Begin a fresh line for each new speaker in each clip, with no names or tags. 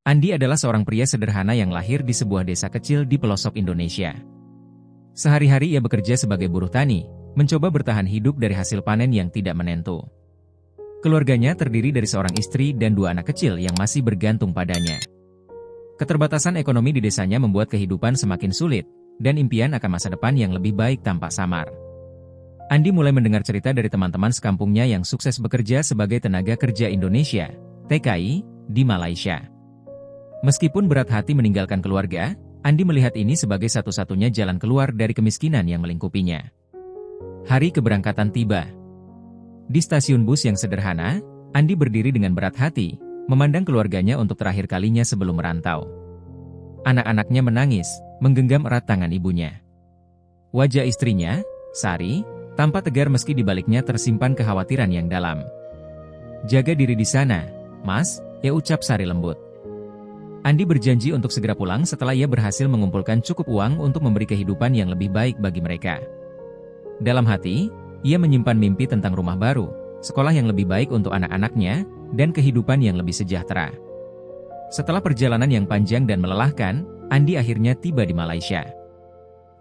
Andi adalah seorang pria sederhana yang lahir di sebuah desa kecil di pelosok Indonesia. Sehari-hari ia bekerja sebagai buruh tani, mencoba bertahan hidup dari hasil panen yang tidak menentu. Keluarganya terdiri dari seorang istri dan 2 anak kecil yang masih bergantung padanya. Keterbatasan ekonomi di desanya membuat kehidupan semakin sulit, dan impian akan masa depan yang lebih baik tampak samar. Andi mulai mendengar cerita dari teman-teman sekampungnya yang sukses bekerja sebagai tenaga kerja Indonesia, TKI, di Malaysia. Meskipun berat hati meninggalkan keluarga, Andi melihat ini sebagai satu-satunya jalan keluar dari kemiskinan yang melingkupinya. Hari keberangkatan tiba. Di stasiun bus yang sederhana, Andi berdiri dengan berat hati, memandang keluarganya untuk terakhir kalinya sebelum merantau. Anak-anaknya menangis, menggenggam erat tangan ibunya. Wajah istrinya, Sari, tampak tegar meski di baliknya tersimpan kekhawatiran yang dalam. "Jaga diri di sana, Mas," ucap Sari lembut. Andi berjanji untuk segera pulang setelah ia berhasil mengumpulkan cukup uang untuk memberi kehidupan yang lebih baik bagi mereka. Dalam hati, ia menyimpan mimpi tentang rumah baru, sekolah yang lebih baik untuk anak-anaknya, dan kehidupan yang lebih sejahtera. Setelah perjalanan yang panjang dan melelahkan, Andi akhirnya tiba di Malaysia.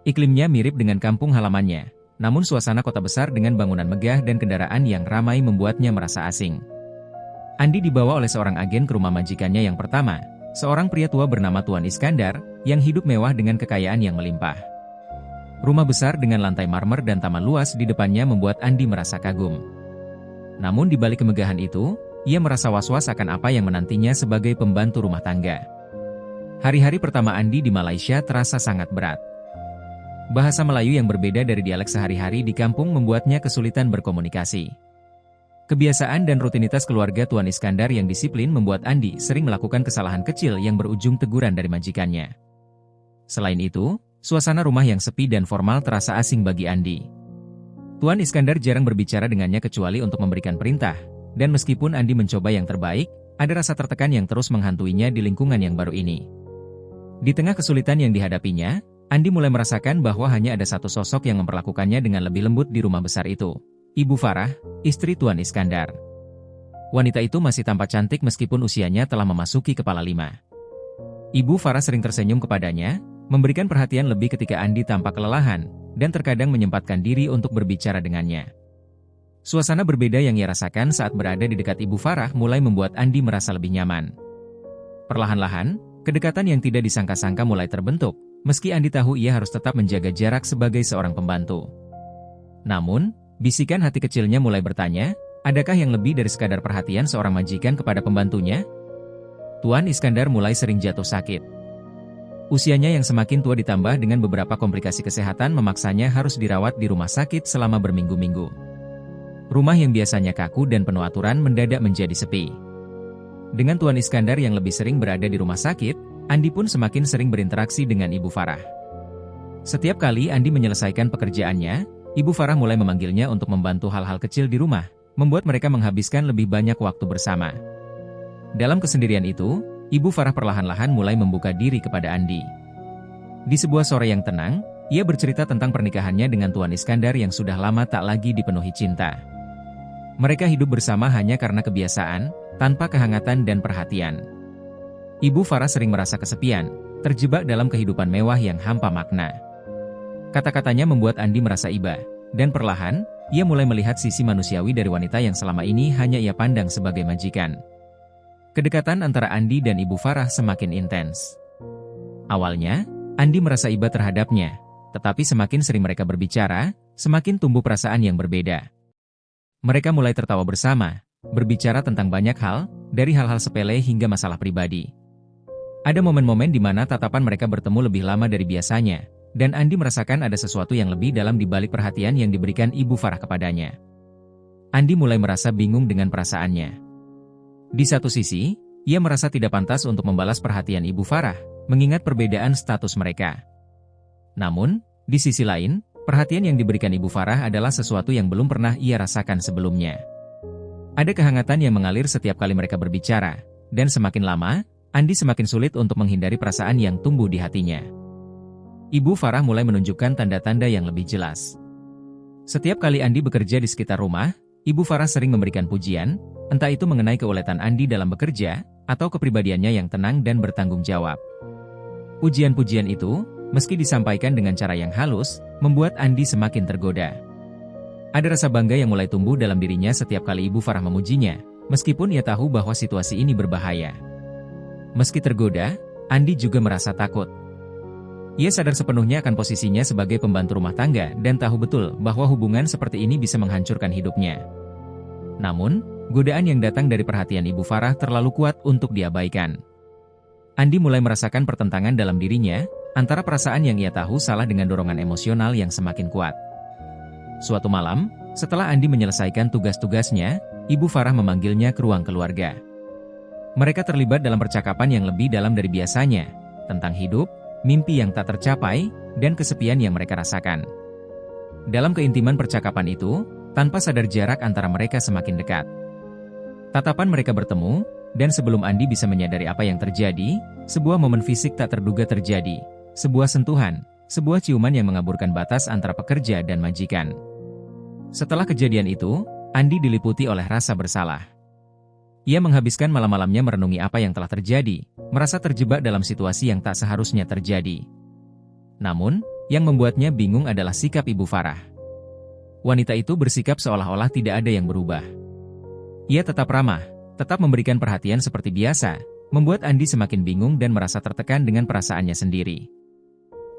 Iklimnya mirip dengan kampung halamannya, namun suasana kota besar dengan bangunan megah dan kendaraan yang ramai membuatnya merasa asing. Andi dibawa oleh seorang agen ke rumah majikannya yang pertama, seorang pria tua bernama Tuan Iskandar, yang hidup mewah dengan kekayaan yang melimpah. Rumah besar dengan lantai marmer dan taman luas di depannya membuat Andi merasa kagum. Namun di balik kemegahan itu, ia merasa was-was akan apa yang menantinya sebagai pembantu rumah tangga. Hari-hari pertama Andi di Malaysia terasa sangat berat. Bahasa Melayu yang berbeda dari dialek sehari-hari di kampung membuatnya kesulitan berkomunikasi. Kebiasaan dan rutinitas keluarga Tuan Iskandar yang disiplin membuat Andi sering melakukan kesalahan kecil yang berujung teguran dari majikannya. Selain itu, suasana rumah yang sepi dan formal terasa asing bagi Andi. Tuan Iskandar jarang berbicara dengannya kecuali untuk memberikan perintah, dan meskipun Andi mencoba yang terbaik, ada rasa tertekan yang terus menghantuinya di lingkungan yang baru ini. Di tengah kesulitan yang dihadapinya, Andi mulai merasakan bahwa hanya ada satu sosok yang memperlakukannya dengan lebih lembut di rumah besar itu. Ibu Farah, istri Tuan Iskandar. Wanita itu masih tampak cantik meskipun usianya telah memasuki kepala 5. Ibu Farah sering tersenyum kepadanya, memberikan perhatian lebih ketika Andi tampak kelelahan, dan terkadang menyempatkan diri untuk berbicara dengannya. Suasana berbeda yang ia rasakan saat berada di dekat Ibu Farah mulai membuat Andi merasa lebih nyaman. Perlahan-lahan, kedekatan yang tidak disangka-sangka mulai terbentuk, meski Andi tahu ia harus tetap menjaga jarak sebagai seorang pembantu. Namun, bisikan hati kecilnya mulai bertanya, adakah yang lebih dari sekadar perhatian seorang majikan kepada pembantunya? Tuan Iskandar mulai sering jatuh sakit. Usianya yang semakin tua ditambah dengan beberapa komplikasi kesehatan memaksanya harus dirawat di rumah sakit selama berminggu-minggu. Rumah yang biasanya kaku dan penuh aturan mendadak menjadi sepi. Dengan Tuan Iskandar yang lebih sering berada di rumah sakit, Andi pun semakin sering berinteraksi dengan Ibu Farah. Setiap kali Andi menyelesaikan pekerjaannya, Ibu Farah mulai memanggilnya untuk membantu hal-hal kecil di rumah, membuat mereka menghabiskan lebih banyak waktu bersama. Dalam kesendirian itu, Ibu Farah perlahan-lahan mulai membuka diri kepada Andi. Di sebuah sore yang tenang, ia bercerita tentang pernikahannya dengan Tuan Iskandar yang sudah lama tak lagi dipenuhi cinta. Mereka hidup bersama hanya karena kebiasaan, tanpa kehangatan dan perhatian. Ibu Farah sering merasa kesepian, terjebak dalam kehidupan mewah yang hampa makna. Kata-katanya membuat Andi merasa iba, dan perlahan, ia mulai melihat sisi manusiawi dari wanita yang selama ini hanya ia pandang sebagai majikan. Kedekatan antara Andi dan Ibu Farah semakin intens. Awalnya, Andi merasa iba terhadapnya, tetapi semakin sering mereka berbicara, semakin tumbuh perasaan yang berbeda. Mereka mulai tertawa bersama, berbicara tentang banyak hal, dari hal-hal sepele hingga masalah pribadi. Ada momen-momen di mana tatapan mereka bertemu lebih lama dari biasanya, dan Andi merasakan ada sesuatu yang lebih dalam di balik perhatian yang diberikan Ibu Farah kepadanya. Andi mulai merasa bingung dengan perasaannya. Di satu sisi, ia merasa tidak pantas untuk membalas perhatian Ibu Farah, mengingat perbedaan status mereka. Namun, di sisi lain, perhatian yang diberikan Ibu Farah adalah sesuatu yang belum pernah ia rasakan sebelumnya. Ada kehangatan yang mengalir setiap kali mereka berbicara, dan semakin lama, Andi semakin sulit untuk menghindari perasaan yang tumbuh di hatinya. Ibu Farah mulai menunjukkan tanda-tanda yang lebih jelas. Setiap kali Andi bekerja di sekitar rumah, Ibu Farah sering memberikan pujian, entah itu mengenai keuletan Andi dalam bekerja, atau kepribadiannya yang tenang dan bertanggung jawab. Pujian-pujian itu, meski disampaikan dengan cara yang halus, membuat Andi semakin tergoda. Ada rasa bangga yang mulai tumbuh dalam dirinya setiap kali Ibu Farah memujinya, meskipun ia tahu bahwa situasi ini berbahaya. Meski tergoda, Andi juga merasa takut. Ia sadar sepenuhnya akan posisinya sebagai pembantu rumah tangga dan tahu betul bahwa hubungan seperti ini bisa menghancurkan hidupnya. Namun, godaan yang datang dari perhatian Ibu Farah terlalu kuat untuk diabaikan. Andi mulai merasakan pertentangan dalam dirinya, antara perasaan yang ia tahu salah dengan dorongan emosional yang semakin kuat. Suatu malam, setelah Andi menyelesaikan tugas-tugasnya, Ibu Farah memanggilnya ke ruang keluarga. Mereka terlibat dalam percakapan yang lebih dalam dari biasanya, tentang hidup, mimpi yang tak tercapai, dan kesepian yang mereka rasakan. Dalam keintiman percakapan itu, tanpa sadar jarak antara mereka semakin dekat. Tatapan mereka bertemu, dan sebelum Andi bisa menyadari apa yang terjadi, sebuah momen fisik tak terduga terjadi. Sebuah sentuhan, sebuah ciuman yang mengaburkan batas antara pekerja dan majikan. Setelah kejadian itu, Andi diliputi oleh rasa bersalah. Ia menghabiskan malam-malamnya merenungi apa yang telah terjadi, merasa terjebak dalam situasi yang tak seharusnya terjadi. Namun, yang membuatnya bingung adalah sikap Ibu Farah. Wanita itu bersikap seolah-olah tidak ada yang berubah. Ia tetap ramah, tetap memberikan perhatian seperti biasa, membuat Andi semakin bingung dan merasa tertekan dengan perasaannya sendiri.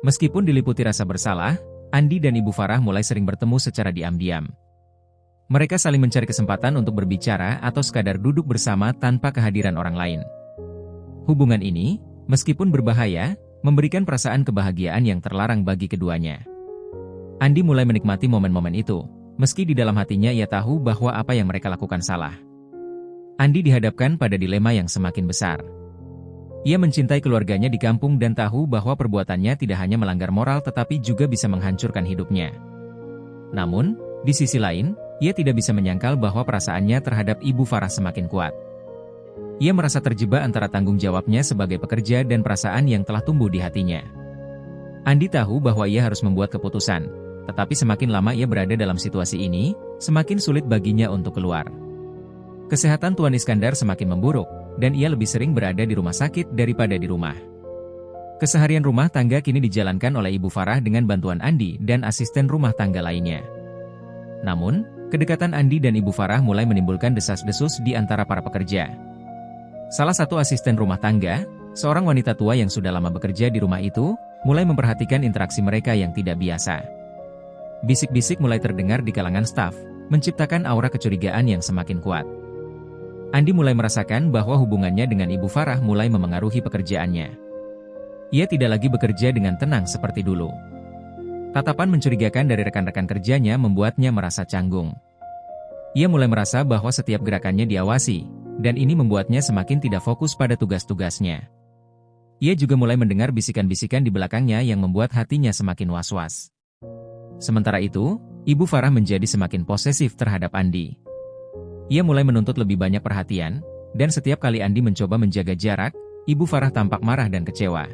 Meskipun diliputi rasa bersalah, Andi dan Ibu Farah mulai sering bertemu secara diam-diam. Mereka saling mencari kesempatan untuk berbicara atau sekadar duduk bersama tanpa kehadiran orang lain. Hubungan ini, meskipun berbahaya, memberikan perasaan kebahagiaan yang terlarang bagi keduanya. Andi mulai menikmati momen-momen itu, meski di dalam hatinya ia tahu bahwa apa yang mereka lakukan salah. Andi dihadapkan pada dilema yang semakin besar. Ia mencintai keluarganya di kampung dan tahu bahwa perbuatannya tidak hanya melanggar moral tetapi juga bisa menghancurkan hidupnya. Namun, di sisi lain, ia tidak bisa menyangkal bahwa perasaannya terhadap Ibu Farah semakin kuat. Ia merasa terjebak antara tanggung jawabnya sebagai pekerja dan perasaan yang telah tumbuh di hatinya. Andi tahu bahwa ia harus membuat keputusan, tetapi semakin lama ia berada dalam situasi ini, semakin sulit baginya untuk keluar. Kesehatan Tuan Iskandar semakin memburuk, dan ia lebih sering berada di rumah sakit daripada di rumah. Keseharian rumah tangga kini dijalankan oleh Ibu Farah dengan bantuan Andi dan asisten rumah tangga lainnya. Namun, kedekatan Andi dan Ibu Farah mulai menimbulkan desas-desus di antara para pekerja. Salah satu asisten rumah tangga, seorang wanita tua yang sudah lama bekerja di rumah itu, mulai memperhatikan interaksi mereka yang tidak biasa. Bisik-bisik mulai terdengar di kalangan staf, menciptakan aura kecurigaan yang semakin kuat. Andi mulai merasakan bahwa hubungannya dengan Ibu Farah mulai memengaruhi pekerjaannya. Ia tidak lagi bekerja dengan tenang seperti dulu. Tatapan mencurigakan dari rekan-rekan kerjanya membuatnya merasa canggung. Ia mulai merasa bahwa setiap gerakannya diawasi, dan ini membuatnya semakin tidak fokus pada tugas-tugasnya. Ia juga mulai mendengar bisikan-bisikan di belakangnya yang membuat hatinya semakin was-was. Sementara itu, Ibu Farah menjadi semakin posesif terhadap Andi. Ia mulai menuntut lebih banyak perhatian, dan setiap kali Andi mencoba menjaga jarak, Ibu Farah tampak marah dan kecewa.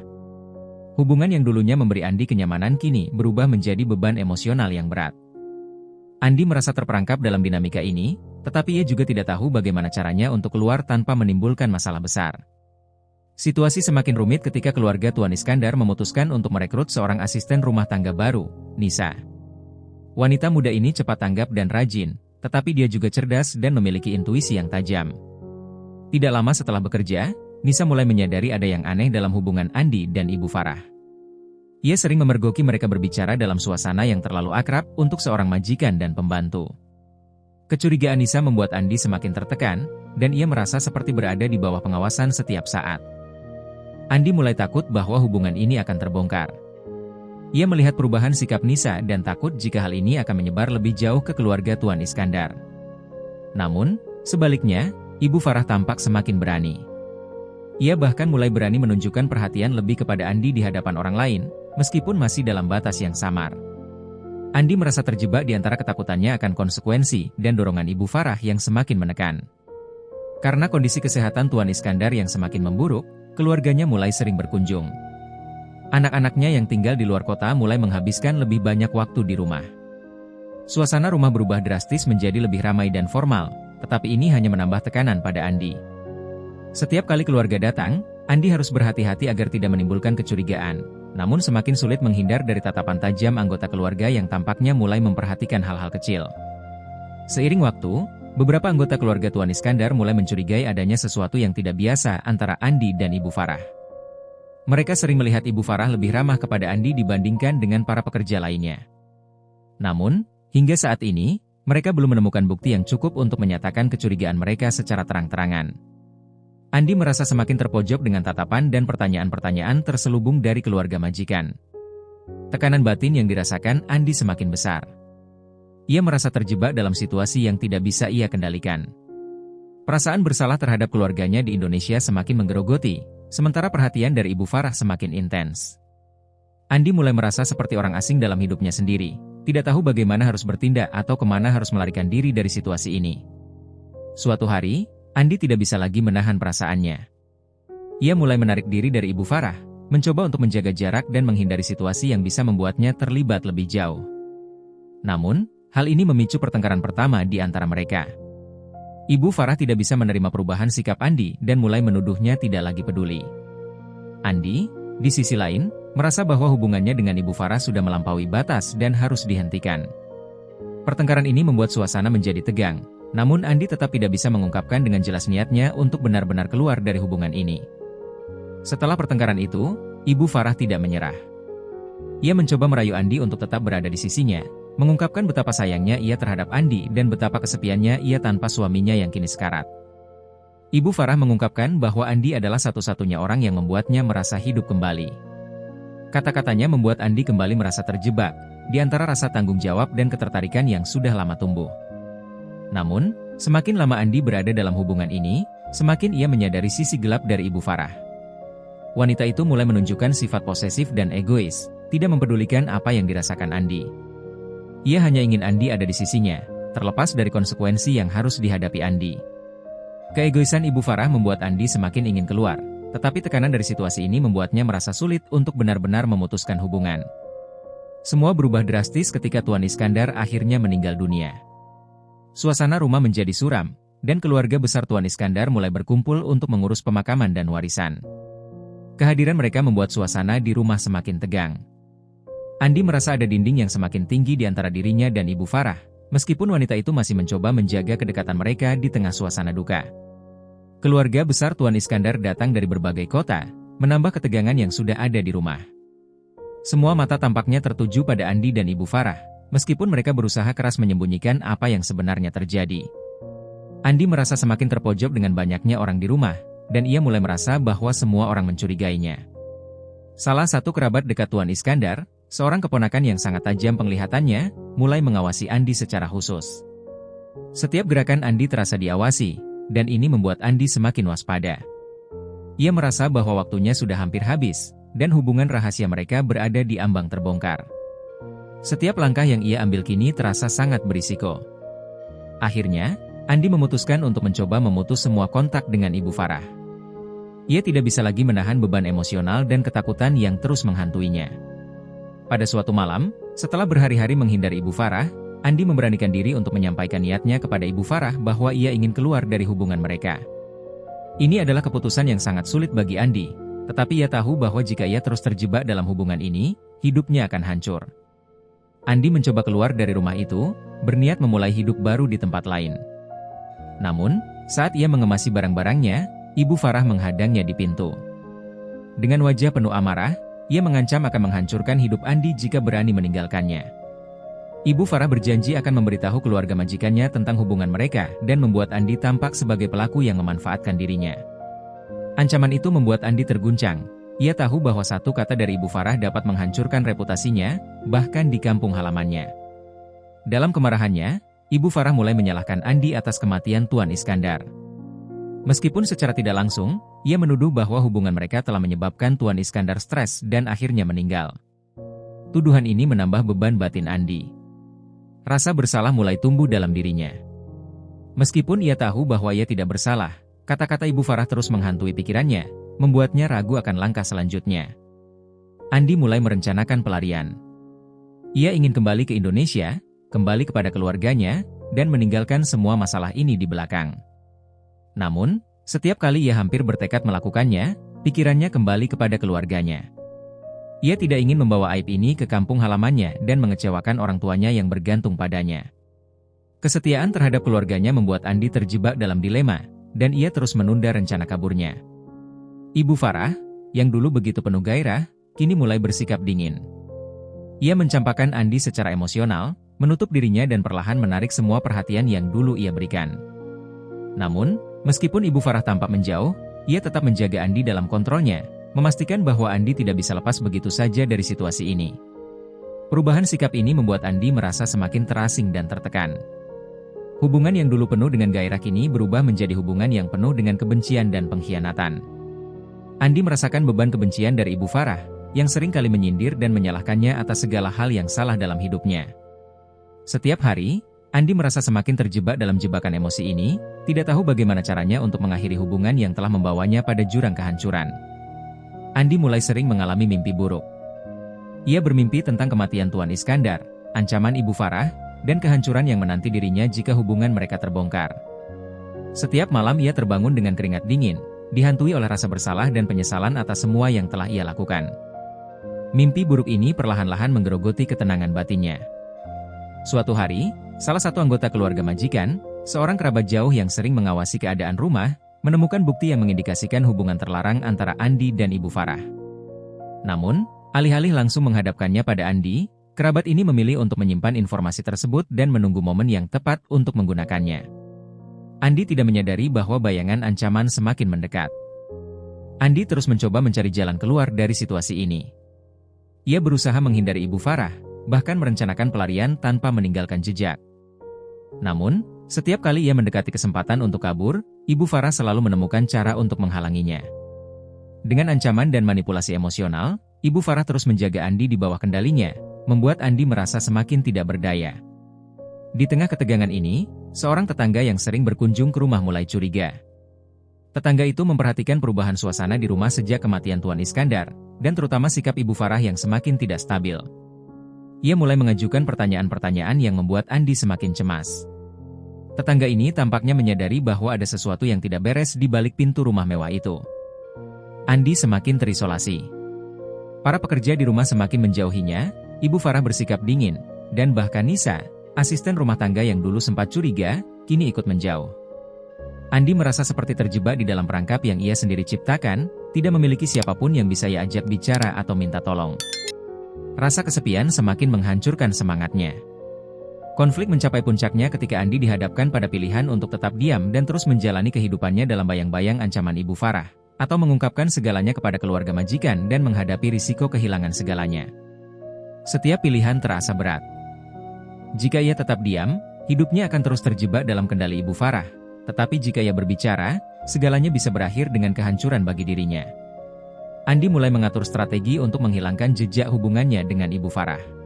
Hubungan yang dulunya memberi Andi kenyamanan kini berubah menjadi beban emosional yang berat. Andi merasa terperangkap dalam dinamika ini, tetapi ia juga tidak tahu bagaimana caranya untuk keluar tanpa menimbulkan masalah besar. Situasi semakin rumit ketika keluarga Tuan Iskandar memutuskan untuk merekrut seorang asisten rumah tangga baru, Nisa. Wanita muda ini cepat tanggap dan rajin, tetapi dia juga cerdas dan memiliki intuisi yang tajam. Tidak lama setelah bekerja, Nisa mulai menyadari ada yang aneh dalam hubungan Andi dan Ibu Farah. Ia sering memergoki mereka berbicara dalam suasana yang terlalu akrab untuk seorang majikan dan pembantu. Kecurigaan Nisa membuat Andi semakin tertekan, dan ia merasa seperti berada di bawah pengawasan setiap saat. Andi mulai takut bahwa hubungan ini akan terbongkar. Ia melihat perubahan sikap Nisa dan takut jika hal ini akan menyebar lebih jauh ke keluarga Tuan Iskandar. Namun, sebaliknya, Ibu Farah tampak semakin berani. Ia bahkan mulai berani menunjukkan perhatian lebih kepada Andi di hadapan orang lain, meskipun masih dalam batas yang samar. Andi merasa terjebak di antara ketakutannya akan konsekuensi dan dorongan Ibu Farah yang semakin menekan. Karena kondisi kesehatan Tuan Iskandar yang semakin memburuk, keluarganya mulai sering berkunjung. Anak-anaknya yang tinggal di luar kota mulai menghabiskan lebih banyak waktu di rumah. Suasana rumah berubah drastis menjadi lebih ramai dan formal, tetapi ini hanya menambah tekanan pada Andi. Setiap kali keluarga datang, Andi harus berhati-hati agar tidak menimbulkan kecurigaan. Namun semakin sulit menghindar dari tatapan tajam anggota keluarga yang tampaknya mulai memperhatikan hal-hal kecil. Seiring waktu, beberapa anggota keluarga Tuan Iskandar mulai mencurigai adanya sesuatu yang tidak biasa antara Andi dan Ibu Farah. Mereka sering melihat Ibu Farah lebih ramah kepada Andi dibandingkan dengan para pekerja lainnya. Namun, hingga saat ini, mereka belum menemukan bukti yang cukup untuk menyatakan kecurigaan mereka secara terang-terangan. Andi merasa semakin terpojok dengan tatapan dan pertanyaan-pertanyaan terselubung dari keluarga majikan. Tekanan batin yang dirasakan Andi semakin besar. Ia merasa terjebak dalam situasi yang tidak bisa ia kendalikan. Perasaan bersalah terhadap keluarganya di Indonesia semakin menggerogoti, sementara perhatian dari Ibu Farah semakin intens. Andi mulai merasa seperti orang asing dalam hidupnya sendiri, tidak tahu bagaimana harus bertindak atau kemana harus melarikan diri dari situasi ini. Suatu hari, Andi tidak bisa lagi menahan perasaannya. Ia mulai menarik diri dari Ibu Farah, mencoba untuk menjaga jarak dan menghindari situasi yang bisa membuatnya terlibat lebih jauh. Namun, hal ini memicu pertengkaran pertama di antara mereka. Ibu Farah tidak bisa menerima perubahan sikap Andi dan mulai menuduhnya tidak lagi peduli. Andi, di sisi lain, merasa bahwa hubungannya dengan Ibu Farah sudah melampaui batas dan harus dihentikan. Pertengkaran ini membuat suasana menjadi tegang, namun Andi tetap tidak bisa mengungkapkan dengan jelas niatnya untuk benar-benar keluar dari hubungan ini. Setelah pertengkaran itu, Ibu Farah tidak menyerah. Ia mencoba merayu Andi untuk tetap berada di sisinya, mengungkapkan betapa sayangnya ia terhadap Andi dan betapa kesepiannya ia tanpa suaminya yang kini sekarat. Ibu Farah mengungkapkan bahwa Andi adalah satu-satunya orang yang membuatnya merasa hidup kembali. Kata-katanya membuat Andi kembali merasa terjebak, di antara rasa tanggung jawab dan ketertarikan yang sudah lama tumbuh. Namun, semakin lama Andi berada dalam hubungan ini, semakin ia menyadari sisi gelap dari Ibu Farah. Wanita itu mulai menunjukkan sifat posesif dan egois, tidak mempedulikan apa yang dirasakan Andi. Ia hanya ingin Andi ada di sisinya, terlepas dari konsekuensi yang harus dihadapi Andi. Keegoisan Ibu Farah membuat Andi semakin ingin keluar, tetapi tekanan dari situasi ini membuatnya merasa sulit untuk benar-benar memutuskan hubungan. Semua berubah drastis ketika Tuan Iskandar akhirnya meninggal dunia. Suasana rumah menjadi suram, dan keluarga besar Tuan Iskandar mulai berkumpul untuk mengurus pemakaman dan warisan. Kehadiran mereka membuat suasana di rumah semakin tegang. Andi merasa ada dinding yang semakin tinggi di antara dirinya dan Ibu Farah, meskipun wanita itu masih mencoba menjaga kedekatan mereka di tengah suasana duka. Keluarga besar Tuan Iskandar datang dari berbagai kota, menambah ketegangan yang sudah ada di rumah. Semua mata tampaknya tertuju pada Andi dan Ibu Farah, meskipun mereka berusaha keras menyembunyikan apa yang sebenarnya terjadi. Andi merasa semakin terpojok dengan banyaknya orang di rumah, dan ia mulai merasa bahwa semua orang mencurigainya. Salah satu kerabat dekat Tuan Iskandar, seorang keponakan yang sangat tajam penglihatannya, mulai mengawasi Andi secara khusus. Setiap gerakan Andi terasa diawasi, dan ini membuat Andi semakin waspada. Ia merasa bahwa waktunya sudah hampir habis, dan hubungan rahasia mereka berada di ambang terbongkar. Setiap langkah yang ia ambil kini terasa sangat berisiko. Akhirnya, Andi memutuskan untuk mencoba memutus semua kontak dengan Ibu Farah. Ia tidak bisa lagi menahan beban emosional dan ketakutan yang terus menghantuinya. Pada suatu malam, setelah berhari-hari menghindari Ibu Farah, Andi memberanikan diri untuk menyampaikan niatnya kepada Ibu Farah bahwa ia ingin keluar dari hubungan mereka. Ini adalah keputusan yang sangat sulit bagi Andi, tetapi ia tahu bahwa jika ia terus terjebak dalam hubungan ini, hidupnya akan hancur. Andi mencoba keluar dari rumah itu, berniat memulai hidup baru di tempat lain. Namun, saat ia mengemasi barang-barangnya, Ibu Farah menghadangnya di pintu. Dengan wajah penuh amarah, ia mengancam akan menghancurkan hidup Andi jika berani meninggalkannya. Ibu Farah berjanji akan memberitahu keluarga majikannya tentang hubungan mereka dan membuat Andi tampak sebagai pelaku yang memanfaatkan dirinya. Ancaman itu membuat Andi terguncang. Ia tahu bahwa satu kata dari Ibu Farah dapat menghancurkan reputasinya, bahkan di kampung halamannya. Dalam kemarahannya, Ibu Farah mulai menyalahkan Andi atas kematian Tuan Iskandar. Meskipun secara tidak langsung, ia menuduh bahwa hubungan mereka telah menyebabkan Tuan Iskandar stres dan akhirnya meninggal. Tuduhan ini menambah beban batin Andi. Rasa bersalah mulai tumbuh dalam dirinya. Meskipun ia tahu bahwa ia tidak bersalah, kata-kata Ibu Farah terus menghantui pikirannya, membuatnya ragu akan langkah selanjutnya. Andi mulai merencanakan pelarian. Ia ingin kembali ke Indonesia, kembali kepada keluarganya, dan meninggalkan semua masalah ini di belakang. Namun, Setiap kali ia hampir bertekad melakukannya, pikirannya kembali kepada keluarganya. Ia tidak ingin membawa aib ini ke kampung halamannya dan mengecewakan orang tuanya yang bergantung padanya. Kesetiaan terhadap keluarganya membuat Andi terjebak dalam dilema, dan ia terus menunda rencana kaburnya. Ibu Farah, yang dulu begitu penuh gairah, kini mulai bersikap dingin. Ia mencampakkan Andi secara emosional, menutup dirinya dan perlahan menarik semua perhatian yang dulu ia berikan. Namun, meskipun Ibu Farah tampak menjauh, ia tetap menjaga Andi dalam kontrolnya, memastikan bahwa Andi tidak bisa lepas begitu saja dari situasi ini. Perubahan sikap ini membuat Andi merasa semakin terasing dan tertekan. Hubungan yang dulu penuh dengan gairah kini berubah menjadi hubungan yang penuh dengan kebencian dan pengkhianatan. Andi merasakan beban kebencian dari Ibu Farah, yang sering kali menyindir dan menyalahkannya atas segala hal yang salah dalam hidupnya. Setiap hari, Andi merasa semakin terjebak dalam jebakan emosi ini, tidak tahu bagaimana caranya untuk mengakhiri hubungan yang telah membawanya pada jurang kehancuran. Andi mulai sering mengalami mimpi buruk. Ia bermimpi tentang kematian Tuan Iskandar, ancaman Ibu Farah, dan kehancuran yang menanti dirinya jika hubungan mereka terbongkar. Setiap malam ia terbangun dengan keringat dingin, dihantui oleh rasa bersalah dan penyesalan atas semua yang telah ia lakukan. Mimpi buruk ini perlahan-lahan menggerogoti ketenangan batinnya. Suatu hari, salah satu anggota keluarga majikan, seorang kerabat jauh yang sering mengawasi keadaan rumah, menemukan bukti yang mengindikasikan hubungan terlarang antara Andi dan Ibu Farah. Namun, alih-alih langsung menghadapkannya pada Andi, kerabat ini memilih untuk menyimpan informasi tersebut dan menunggu momen yang tepat untuk menggunakannya. Andi tidak menyadari bahwa bayangan ancaman semakin mendekat. Andi terus mencoba mencari jalan keluar dari situasi ini. Ia berusaha menghindari Ibu Farah, bahkan merencanakan pelarian tanpa meninggalkan jejak. Namun, setiap kali ia mendekati kesempatan untuk kabur, Ibu Farah selalu menemukan cara untuk menghalanginya. Dengan ancaman dan manipulasi emosional, Ibu Farah terus menjaga Andi di bawah kendalinya, membuat Andi merasa semakin tidak berdaya. Di tengah ketegangan ini, seorang tetangga yang sering berkunjung ke rumah mulai curiga. Tetangga itu memperhatikan perubahan suasana di rumah sejak kematian Tuan Iskandar, dan terutama sikap Ibu Farah yang semakin tidak stabil. Ia mulai mengajukan pertanyaan-pertanyaan yang membuat Andi semakin cemas. Tetangga ini tampaknya menyadari bahwa ada sesuatu yang tidak beres di balik pintu rumah mewah itu. Andi semakin terisolasi. Para pekerja di rumah semakin menjauhinya, Ibu Farah bersikap dingin, dan bahkan Nisa, asisten rumah tangga yang dulu sempat curiga, kini ikut menjauh. Andi merasa seperti terjebak di dalam perangkap yang ia sendiri ciptakan, tidak memiliki siapapun yang bisa ia ajak bicara atau minta tolong. Rasa kesepian semakin menghancurkan semangatnya. Konflik mencapai puncaknya ketika Andi dihadapkan pada pilihan untuk tetap diam dan terus menjalani kehidupannya dalam bayang-bayang ancaman Ibu Farah, atau mengungkapkan segalanya kepada keluarga majikan dan menghadapi risiko kehilangan segalanya. Setiap pilihan terasa berat. Jika ia tetap diam, hidupnya akan terus terjebak dalam kendali Ibu Farah, tetapi jika ia berbicara, segalanya bisa berakhir dengan kehancuran bagi dirinya. Andi mulai mengatur strategi untuk menghilangkan jejak hubungannya dengan Ibu Farah.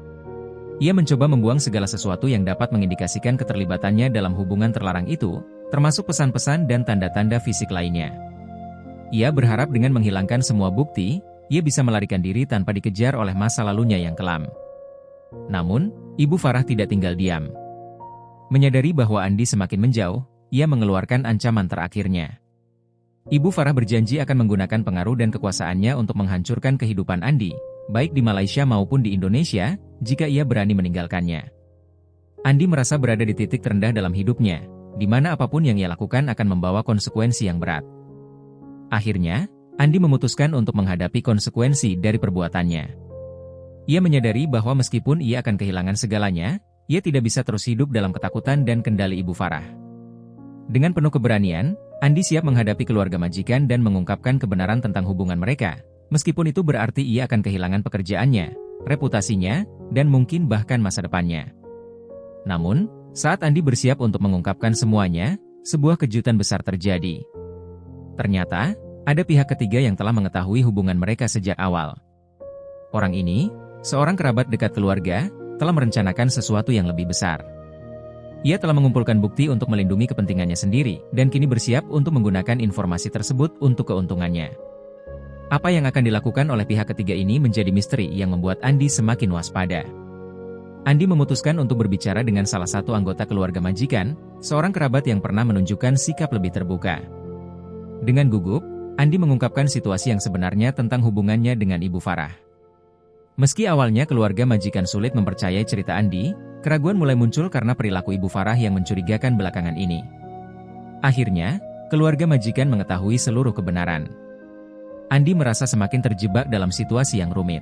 Ia mencoba membuang segala sesuatu yang dapat mengindikasikan keterlibatannya dalam hubungan terlarang itu, termasuk pesan-pesan dan tanda-tanda fisik lainnya. Ia berharap dengan menghilangkan semua bukti, ia bisa melarikan diri tanpa dikejar oleh masa lalunya yang kelam. Namun, Ibu Farah tidak tinggal diam. Menyadari bahwa Andi semakin menjauh, ia mengeluarkan ancaman terakhirnya. Ibu Farah berjanji akan menggunakan pengaruh dan kekuasaannya untuk menghancurkan kehidupan Andi, baik di Malaysia maupun di Indonesia, jika ia berani meninggalkannya. Andi merasa berada di titik terendah dalam hidupnya, di mana apapun yang ia lakukan akan membawa konsekuensi yang berat. Akhirnya, Andi memutuskan untuk menghadapi konsekuensi dari perbuatannya. Ia menyadari bahwa meskipun ia akan kehilangan segalanya, ia tidak bisa terus hidup dalam ketakutan dan kendali Ibu Farah. Dengan penuh keberanian, Andi siap menghadapi keluarga majikan dan mengungkapkan kebenaran tentang hubungan mereka, meskipun itu berarti ia akan kehilangan pekerjaannya, reputasinya, dan mungkin bahkan masa depannya. Namun, saat Andi bersiap untuk mengungkapkan semuanya, sebuah kejutan besar terjadi. Ternyata, ada pihak ketiga yang telah mengetahui hubungan mereka sejak awal. Orang ini, seorang kerabat dekat keluarga, telah merencanakan sesuatu yang lebih besar. Ia telah mengumpulkan bukti untuk melindungi kepentingannya sendiri, dan kini bersiap untuk menggunakan informasi tersebut untuk keuntungannya. Apa yang akan dilakukan oleh pihak ketiga ini menjadi misteri yang membuat Andi semakin waspada. Andi memutuskan untuk berbicara dengan salah satu anggota keluarga majikan, seorang kerabat yang pernah menunjukkan sikap lebih terbuka. Dengan gugup, Andi mengungkapkan situasi yang sebenarnya tentang hubungannya dengan Ibu Farah. Meski awalnya keluarga majikan sulit mempercayai cerita Andi, keraguan mulai muncul karena perilaku Ibu Farah yang mencurigakan belakangan ini. Akhirnya, keluarga majikan mengetahui seluruh kebenaran. Andi merasa semakin terjebak dalam situasi yang rumit.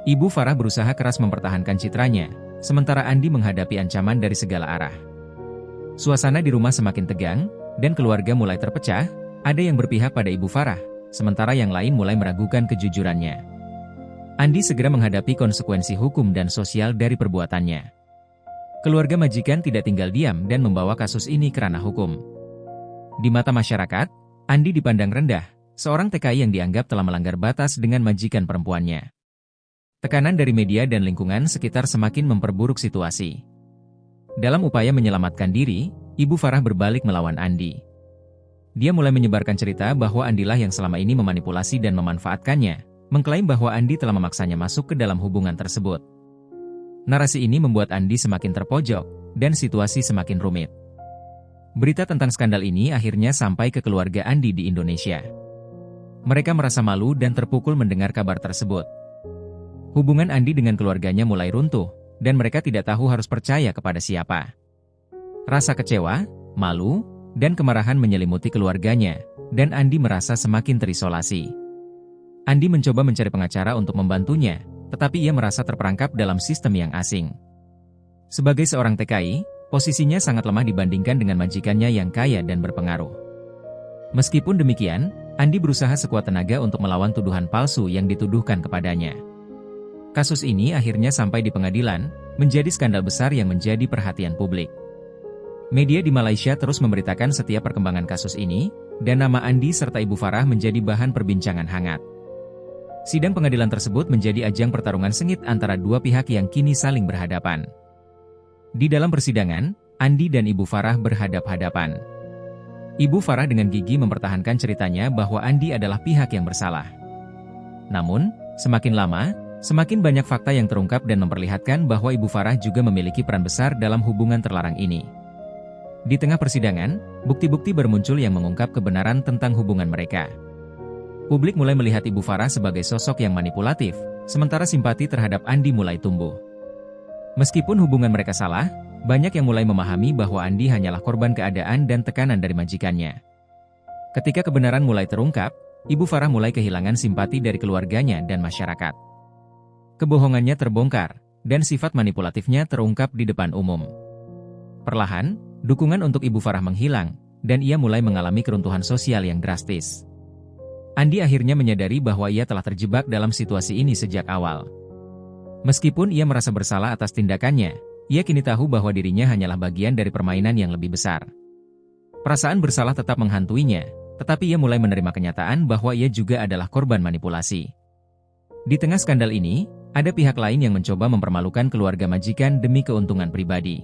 Ibu Farah berusaha keras mempertahankan citranya, sementara Andi menghadapi ancaman dari segala arah. Suasana di rumah semakin tegang, dan keluarga mulai terpecah. Ada yang berpihak pada Ibu Farah, sementara yang lain mulai meragukan kejujurannya. Andi segera menghadapi konsekuensi hukum dan sosial dari perbuatannya. Keluarga majikan tidak tinggal diam dan membawa kasus ini ke ranah hukum. Di mata masyarakat, Andi dipandang rendah, seorang TKI yang dianggap telah melanggar batas dengan majikan perempuannya. Tekanan dari media dan lingkungan sekitar semakin memperburuk situasi. Dalam upaya menyelamatkan diri, Ibu Farah berbalik melawan Andi. Dia mulai menyebarkan cerita bahwa Andilah yang selama ini memanipulasi dan memanfaatkannya, mengklaim bahwa Andi telah memaksanya masuk ke dalam hubungan tersebut. Narasi ini membuat Andi semakin terpojok, dan situasi semakin rumit. Berita tentang skandal ini akhirnya sampai ke keluarga Andi di Indonesia. Mereka merasa malu dan terpukul mendengar kabar tersebut. Hubungan Andi dengan keluarganya mulai runtuh, dan mereka tidak tahu harus percaya kepada siapa. Rasa kecewa, malu, dan kemarahan menyelimuti keluarganya, dan Andi merasa semakin terisolasi. Andi mencoba mencari pengacara untuk membantunya, tetapi ia merasa terperangkap dalam sistem yang asing. Sebagai seorang TKI, posisinya sangat lemah dibandingkan dengan majikannya yang kaya dan berpengaruh. Meskipun demikian, Andi berusaha sekuat tenaga untuk melawan tuduhan palsu yang dituduhkan kepadanya. Kasus ini akhirnya sampai di pengadilan, menjadi skandal besar yang menjadi perhatian publik. Media di Malaysia terus memberitakan setiap perkembangan kasus ini, dan nama Andi serta Ibu Farah menjadi bahan perbincangan hangat. Sidang pengadilan tersebut menjadi ajang pertarungan sengit antara dua pihak yang kini saling berhadapan. Di dalam persidangan, Andi dan Ibu Farah berhadap-hadapan. Ibu Farah dengan gigih mempertahankan ceritanya bahwa Andi adalah pihak yang bersalah. Namun, semakin lama, semakin banyak fakta yang terungkap dan memperlihatkan bahwa Ibu Farah juga memiliki peran besar dalam hubungan terlarang ini. Di tengah persidangan, bukti-bukti bermuncul yang mengungkap kebenaran tentang hubungan mereka. Publik mulai melihat Ibu Farah sebagai sosok yang manipulatif, sementara simpati terhadap Andi mulai tumbuh. Meskipun hubungan mereka salah, banyak yang mulai memahami bahwa Andi hanyalah korban keadaan dan tekanan dari majikannya. Ketika kebenaran mulai terungkap, Ibu Farah mulai kehilangan simpati dari keluarganya dan masyarakat. Kebohongannya terbongkar, dan sifat manipulatifnya terungkap di depan umum. Perlahan, dukungan untuk Ibu Farah menghilang, dan ia mulai mengalami keruntuhan sosial yang drastis. Andi akhirnya menyadari bahwa ia telah terjebak dalam situasi ini sejak awal. Meskipun ia merasa bersalah atas tindakannya, ia kini tahu bahwa dirinya hanyalah bagian dari permainan yang lebih besar. Perasaan bersalah tetap menghantuinya, tetapi ia mulai menerima kenyataan bahwa ia juga adalah korban manipulasi. Di tengah skandal ini, ada pihak lain yang mencoba mempermalukan keluarga majikan demi keuntungan pribadi.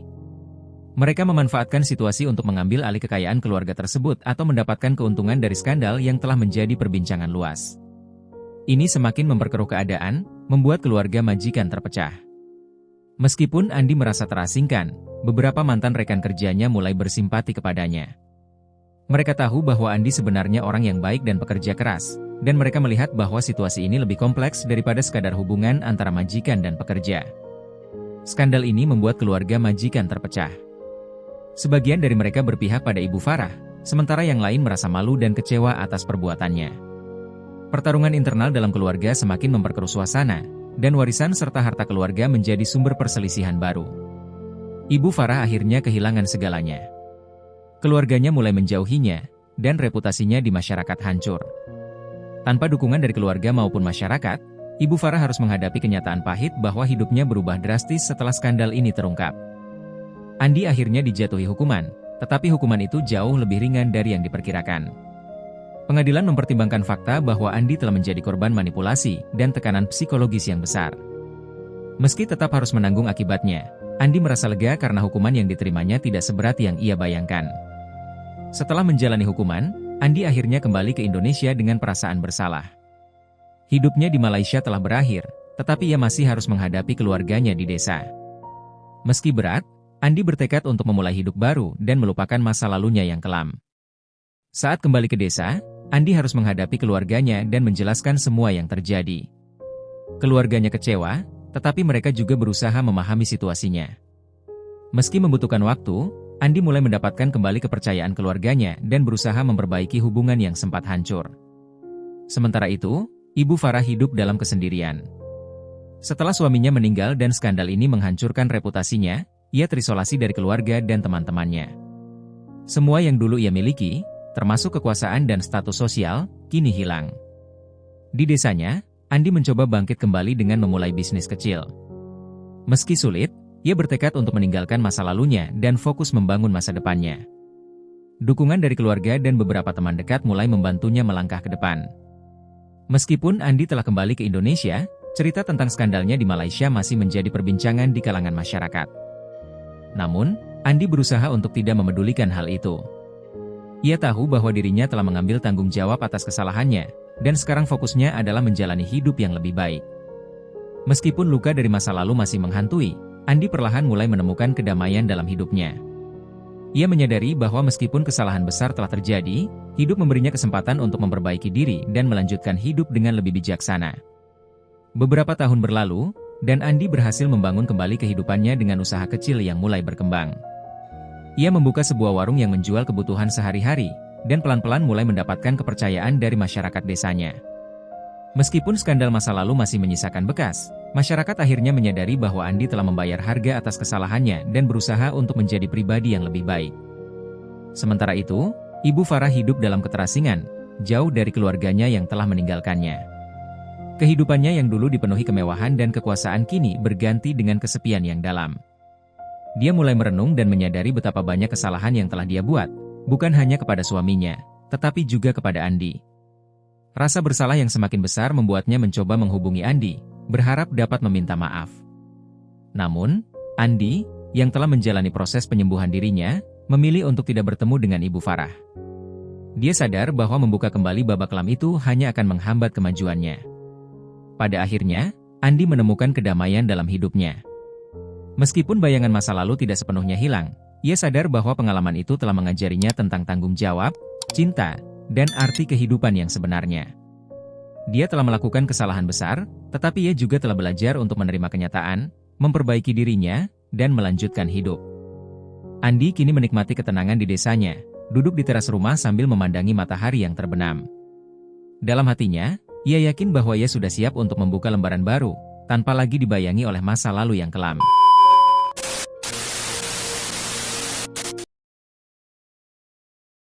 Mereka memanfaatkan situasi untuk mengambil alih kekayaan keluarga tersebut atau mendapatkan keuntungan dari skandal yang telah menjadi perbincangan luas. Ini semakin memperkeruh keadaan, membuat keluarga majikan terpecah. Meskipun Andi merasa terasingkan, beberapa mantan rekan kerjanya mulai bersimpati kepadanya. Mereka tahu bahwa Andi sebenarnya orang yang baik dan pekerja keras, dan mereka melihat bahwa situasi ini lebih kompleks daripada sekadar hubungan antara majikan dan pekerja. Skandal ini membuat keluarga majikan terpecah. Sebagian dari mereka berpihak pada Ibu Farah, sementara yang lain merasa malu dan kecewa atas perbuatannya. Pertarungan internal dalam keluarga semakin memperkeruh suasana, dan warisan serta harta keluarga menjadi sumber perselisihan baru. Ibu Farah akhirnya kehilangan segalanya. Keluarganya mulai menjauhinya, dan reputasinya di masyarakat hancur. Tanpa dukungan dari keluarga maupun masyarakat, Ibu Farah harus menghadapi kenyataan pahit bahwa hidupnya berubah drastis setelah skandal ini terungkap. Andi akhirnya dijatuhi hukuman, tetapi hukuman itu jauh lebih ringan dari yang diperkirakan. Pengadilan mempertimbangkan fakta bahwa Andi telah menjadi korban manipulasi dan tekanan psikologis yang besar. Meski tetap harus menanggung akibatnya, Andi merasa lega karena hukuman yang diterimanya tidak seberat yang ia bayangkan. Setelah menjalani hukuman, Andi akhirnya kembali ke Indonesia dengan perasaan bersalah. Hidupnya di Malaysia telah berakhir, tetapi ia masih harus menghadapi keluarganya di desa. Meski berat, Andi bertekad untuk memulai hidup baru dan melupakan masa lalunya yang kelam. Saat kembali ke desa, Andi harus menghadapi keluarganya dan menjelaskan semua yang terjadi. Keluarganya kecewa, tetapi mereka juga berusaha memahami situasinya. Meski membutuhkan waktu, Andi mulai mendapatkan kembali kepercayaan keluarganya dan berusaha memperbaiki hubungan yang sempat hancur. Sementara itu, Ibu Farah hidup dalam kesendirian. Setelah suaminya meninggal dan skandal ini menghancurkan reputasinya, ia terisolasi dari keluarga dan teman-temannya. Semua yang dulu ia miliki, termasuk kekuasaan dan status sosial, kini hilang. Di desanya, Andi mencoba bangkit kembali dengan memulai bisnis kecil. Meski sulit, ia bertekad untuk meninggalkan masa lalunya dan fokus membangun masa depannya. Dukungan dari keluarga dan beberapa teman dekat mulai membantunya melangkah ke depan. Meskipun Andi telah kembali ke Indonesia, cerita tentang skandalnya di Malaysia masih menjadi perbincangan di kalangan masyarakat. Namun, Andi berusaha untuk tidak memedulikan hal itu. Ia tahu bahwa dirinya telah mengambil tanggung jawab atas kesalahannya, dan sekarang fokusnya adalah menjalani hidup yang lebih baik. Meskipun luka dari masa lalu masih menghantui, Andi perlahan mulai menemukan kedamaian dalam hidupnya. Ia menyadari bahwa meskipun kesalahan besar telah terjadi, hidup memberinya kesempatan untuk memperbaiki diri dan melanjutkan hidup dengan lebih bijaksana. Beberapa tahun berlalu, dan Andi berhasil membangun kembali kehidupannya dengan usaha kecil yang mulai berkembang. Ia membuka sebuah warung yang menjual kebutuhan sehari-hari, dan pelan-pelan mulai mendapatkan kepercayaan dari masyarakat desanya. Meskipun skandal masa lalu masih menyisakan bekas, masyarakat akhirnya menyadari bahwa Andi telah membayar harga atas kesalahannya dan berusaha untuk menjadi pribadi yang lebih baik. Sementara itu, Ibu Farah hidup dalam keterasingan, jauh dari keluarganya yang telah meninggalkannya. Kehidupannya yang dulu dipenuhi kemewahan dan kekuasaan kini berganti dengan kesepian yang dalam. Dia mulai merenung dan menyadari betapa banyak kesalahan yang telah dia buat, bukan hanya kepada suaminya, tetapi juga kepada Andi. Rasa bersalah yang semakin besar membuatnya mencoba menghubungi Andi, berharap dapat meminta maaf. Namun, Andi, yang telah menjalani proses penyembuhan dirinya, memilih untuk tidak bertemu dengan Ibu Farah. Dia sadar bahwa membuka kembali babak kelam itu hanya akan menghambat kemajuannya. Pada akhirnya, Andi menemukan kedamaian dalam hidupnya. Meskipun bayangan masa lalu tidak sepenuhnya hilang, ia sadar bahwa pengalaman itu telah mengajarinya tentang tanggung jawab, cinta, dan arti kehidupan yang sebenarnya. Dia telah melakukan kesalahan besar, tetapi ia juga telah belajar untuk menerima kenyataan, memperbaiki dirinya, dan melanjutkan hidup. Andi kini menikmati ketenangan di desanya, duduk di teras rumah sambil memandangi matahari yang terbenam. Dalam hatinya, ia yakin bahwa ia sudah siap untuk membuka lembaran baru, tanpa lagi dibayangi oleh masa lalu yang kelam.